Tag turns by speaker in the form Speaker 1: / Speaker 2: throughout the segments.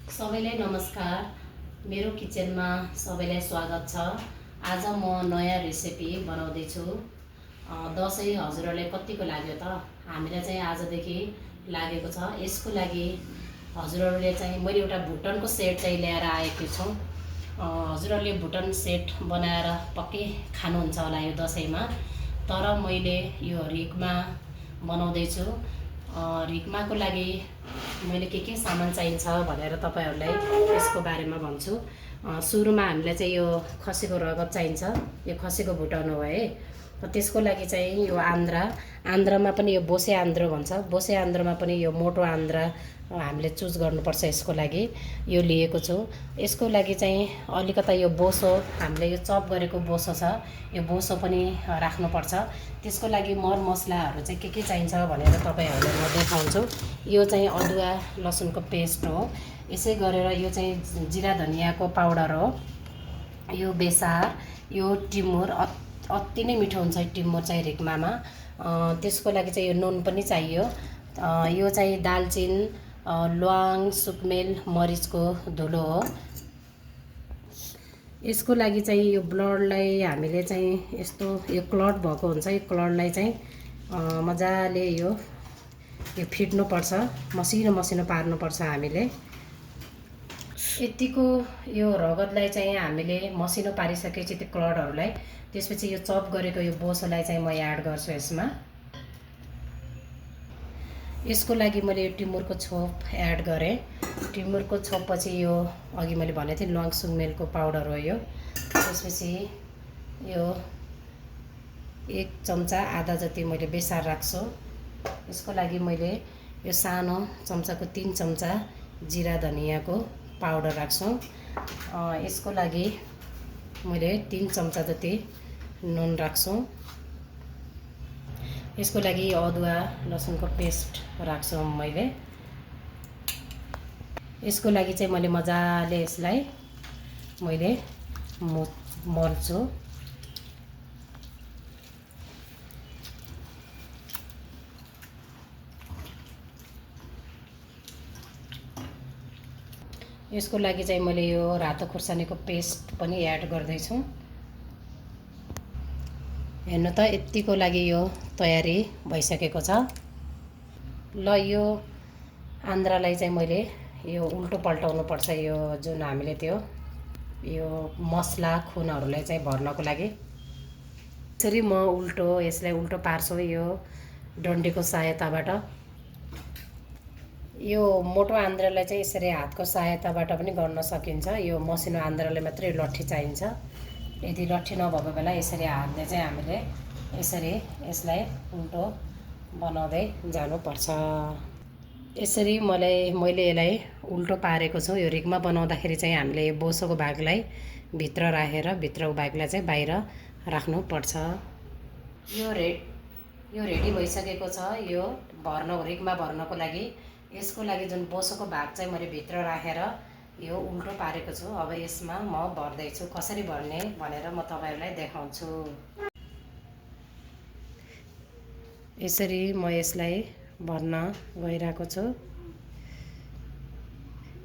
Speaker 1: सबैलाई नमस्कार। मेरो किचनमा सबैलाई स्वागत छ। आज म नयाँ रेसिपी बनाउँदैछु। दसैँ हजुरहरूलाई कतिको लाग्यो त? हामीलाई चाहिँ आजदेखि लागेको छ। यसको लागि हजुरहरूले चाहिँ मैले एउटा भुटनको सेट चाहिँ ल्याएर आएको छु। हजुरहरूले भुटन सेट बनाएर पक्कै खानुहुन्छ होला यो दसैँमा। तर मैले यो रिकमा बनाउँदैछु। रिकमाको लागि मैले के सामान चाहिन्छ भनेर तपाईहरुलाई यसको बारेमा भन्छु। सुरुमा हामीलाई चाहिँ यो खसीको रगत चाहिन्छ। यो खसीको भुटन हो है। त्यसको लागि चाहिँ यो आन्द्रामा पनि यो बोसे आन्द्रो भन्छ। बोसे आन्द्रोमा पनि यो मोटो आन्द्रा हामीले चुज गर्नुपर्छ। यसको लागि यो लिएको छु। यसको लागि चाहिँ अलिकता यो बोसो हामीले यो चप गरेको बोसो छ, यो बोसो पनि राख्नुपर्छ। त्यसको लागि मरमसलाहरू चाहिँ के चाहिन्छ भनेर तपाईहरुलाई म देखाउँछु। यो चाहिँ अदुवा लसुनको पेस्ट हो। यसै गरेर यो चाहिँ जिरा धनियाको पाउडर हो। यो बेसार, यो टिमुर अति नै मिठो हुन्छ टिमुर चाहिँ रिकमामा। त्यसको लागि चाहिँ यो नुन पनि चाहियो। यो चाहिँ दालचिन, ल्वाङ, सुकमेल, मरिचको धुलो हो। यसको लागि चाहिँ यो ब्लडलाई हामीले चाहिँ यस्तो यो क्लट भएको हुन्छ। यो क्लटलाई चाहिँ मजाले यो फिट्नुपर्छ, मसिनो मसिनो पार्नुपर्छ हामीले। यतिको यो रगतलाई चाहिँ हामीले मसिनो पारिसकेपछि त्यो क्लडहरूलाई, त्यसपछि यो चप गरेको यो बोसोलाई चाहिँ म एड गर्छु यसमा। यसको लागि मैले यो टिमुरको छोप एड गरेँ। टिमुरको छोपपछि यो अघि मैले भनेको थिएँ ल्वाङ सुकमेलको पाउडर हो यो। त्यसपछि यो 1 चम्चा आधा जति मैले बेसार राख्छु। यसको लागि मैले यो सानो चम्चाको 3 चम्चा जिरा धनियाको पाउडर राख्छु। यसको लागि मैले 3 चम्चा जति नुन राख्छु। यसको लागि अदुवा लसुनको पेस्ट राख्छु मैले। यसको लागि चाहिँ मैले मजाले यसलाई मैले मल्छु। यसको लागि चाहिँ मैले यो रातो खुर्सानीको पेस्ट पनि एड गर्दैछु। हेर्नु त यतिको लागि यो तयारी भइसकेको छ। ल यो आन्द्रालाई चाहिँ मैले यो उल्टो पल्टाउनु पर्छ। यो जुन हामीले त्यो यो मसला खुनहरूलाई चाहिँ भर्नको लागि यसरी म यसलाई उल्टो पार्छु यो डन्डीको सहायताबाट। यो मोटो आन्द्रालाई चाहिँ यसरी हातको सहायताबाट पनि गर्न सकिन्छ। यो मसिनो आन्द्रालाई मात्रै लट्ठी चाहिन्छ। यदि लट्ठी नभएको बेला यसरी हातले चाहिँ हामीले यसरी यसलाई उल्टो बनाउँदै जानुपर्छ। यसरी मैले यसलाई उल्टो पारेको छु। यो रिकमा बनाउँदाखेरि चाहिँ हामीले यो बोसोको भागलाई भित्र राखेर भित्रको भागलाई चाहिँ बाहिर राख्नुपर्छ। यो रेडी भइसकेको छ। यो रिकमा भर्नको लागि। यसको लागि जुन बोसोको भाग चाहिँ मैले भित्र राखेर यो उल्टो पारेको छु। अब यसमा म भर्दैछु। कसरी भर्ने भनेर म तपाईहरुलाई देखाउँछु। यसरी म यसलाई भर्न गइरहेको छु।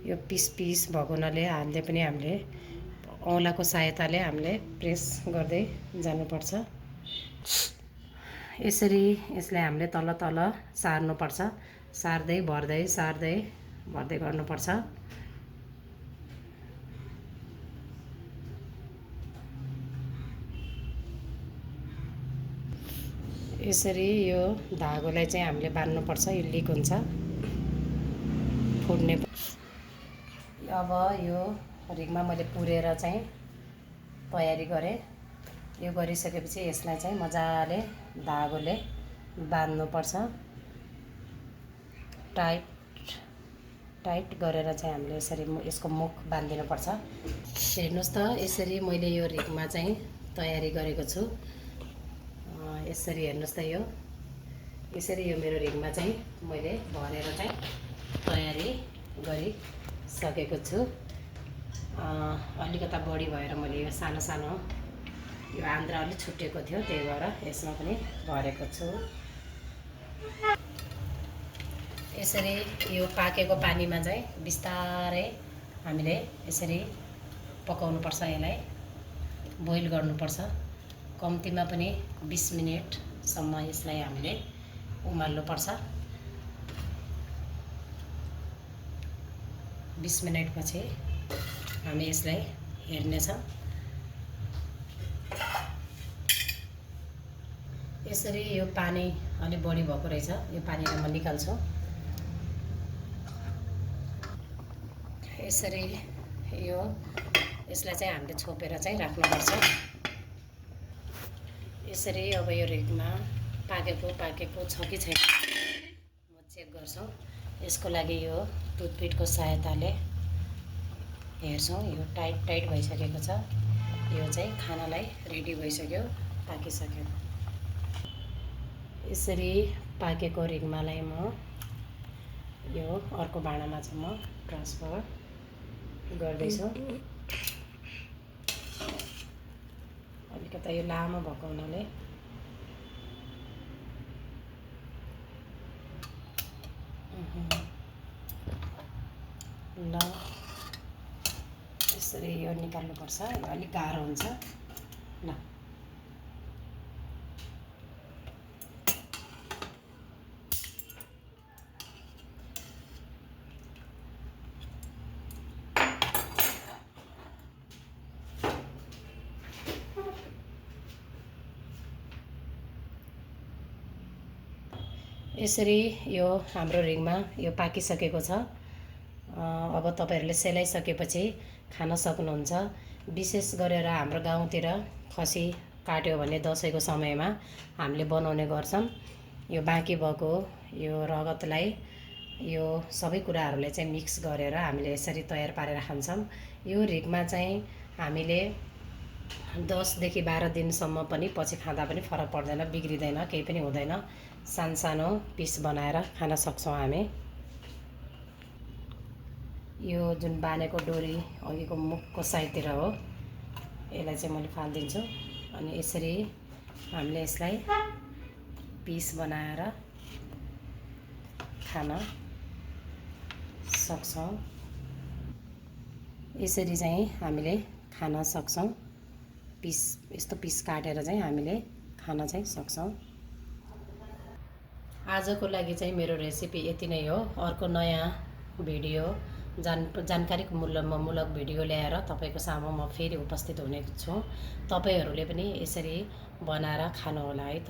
Speaker 1: यो पिस भएको हुनाले हातले पनि हामीले औँलाको सहायताले हामीले प्रेस गर्दै जानुपर्छ। यसरी यसलाई हामीले तल तल सार्नुपर्छ। सार्दै भर्दै गर्नुपर्छ। यसरी यो धागोलाई चाहिँ हामीले बान्नुपर्छ। यो लिक हुन्छ, फुट्ने। अब यो रिकमा मैले पुरेर चाहिँ तयारी गरेँ। यो गरिसकेपछि यसलाई चाहिँ मजाले धागोले बान्नुपर्छ। टाइट गरेर चाहिँ हामीले यसरी यसको मुख बान्दिनुपर्छ। हेर्नुहोस् त यसरी मैले यो रिकमा चाहिँ तयारी गरेको छु। यसरी हेर्नुहोस् त यसरी यो मेरो रिकमा चाहिँ मैले भरेर चाहिँ तयारी गरिसकेको छु। अलिकता बढी भएर मैले यो सानो यो आन्द्रा अलिक छुटेको थियो, त्यही भएर यसमा पनि भरेको छु। यसरी यो पाकेको पानीमा चाहिँ बिस्तारै हामीले यसरी पकाउनुपर्छ। यसलाई बोइल गर्नुपर्छ। कम्तीमा पनि 20 मिनेटसम्म यसलाई हामीले उमाल्नुपर्छ। 20 मिनेटपछि हामी यसलाई हेर्नेछौँ। यसरी यो पानी अलि बढी भएको रहेछ, यो पानीलाई म निकाल्छु। यसरी यसलाई चाहिँ हामीले छोपेर चाहिँ राख्नुपर्छ। यसरी अब यो रिगमा पाकेको छ कि छैन म चेक गर्छु। यसको लागि यो टुथपिकको सहायताले हेर्छौँ। यो टाइट भइसकेको छ। यो चाहिँ खानालाई रेडी भइसक्यो, पाकिसक्यो। यसरी पाकेको रिगमालाई म यो अर्को भाँडामा चाहिँ म ट्रान्सफर गर्दैछु। अलिकति यो लामो भएको हुनाले ल यसरी यो निकाल्नुपर्छ। यो अलिक गाह्रो हुन्छ। ल यसरी यो हाम्रो रिङमा यो पाकिसकेको छ। अब तपाईहरुले सेलाइसकेपछि खान सक्नुहुन्छ। विशेष गरेर हाम्रो गाउँतिर खसी काट्यो भने दसैँको समयमा हामीले बनाउने गर्छौं। यो बाँकी भएको यो रगतलाई यो सबै कुराहरुले चाहिँ मिक्स गरेर हामीले यसरी तयार पारेर खान्छौं। यो रिगमा चाहिँ हामीले 10 देखि 12 दिनसम्म पनि पछि खाँदा पनि फरक पर्दैन, बिग्रिदैन, केही पनि हुँदैन। सानो पिस बनाएर खान सक्छौं हामी। यो जुन बानेको डोरी अघिको मुखको साइडतिर हो, यसलाई चाहिँ मैले फाल्दिन्छु। अनि यसरी हामीले यसलाई पिस बनाएर खान सक्छौं। यसरी चाहिँ हामीले खान सक्छौं। यस्तो पिस काटेर चाहिँ हामीले खान चाहिँ सक्छौं। आजको लागि चाहिँ मेरो रेसिपी यति नै हो। अर्को नयाँ भिडियो जानकारीको मूलक भिडियो ल्याएर तपाईको सामु म फेरि उपस्थित हुने छु। तपाईहरुले पनि यसरी बनाएर खानु होला है त।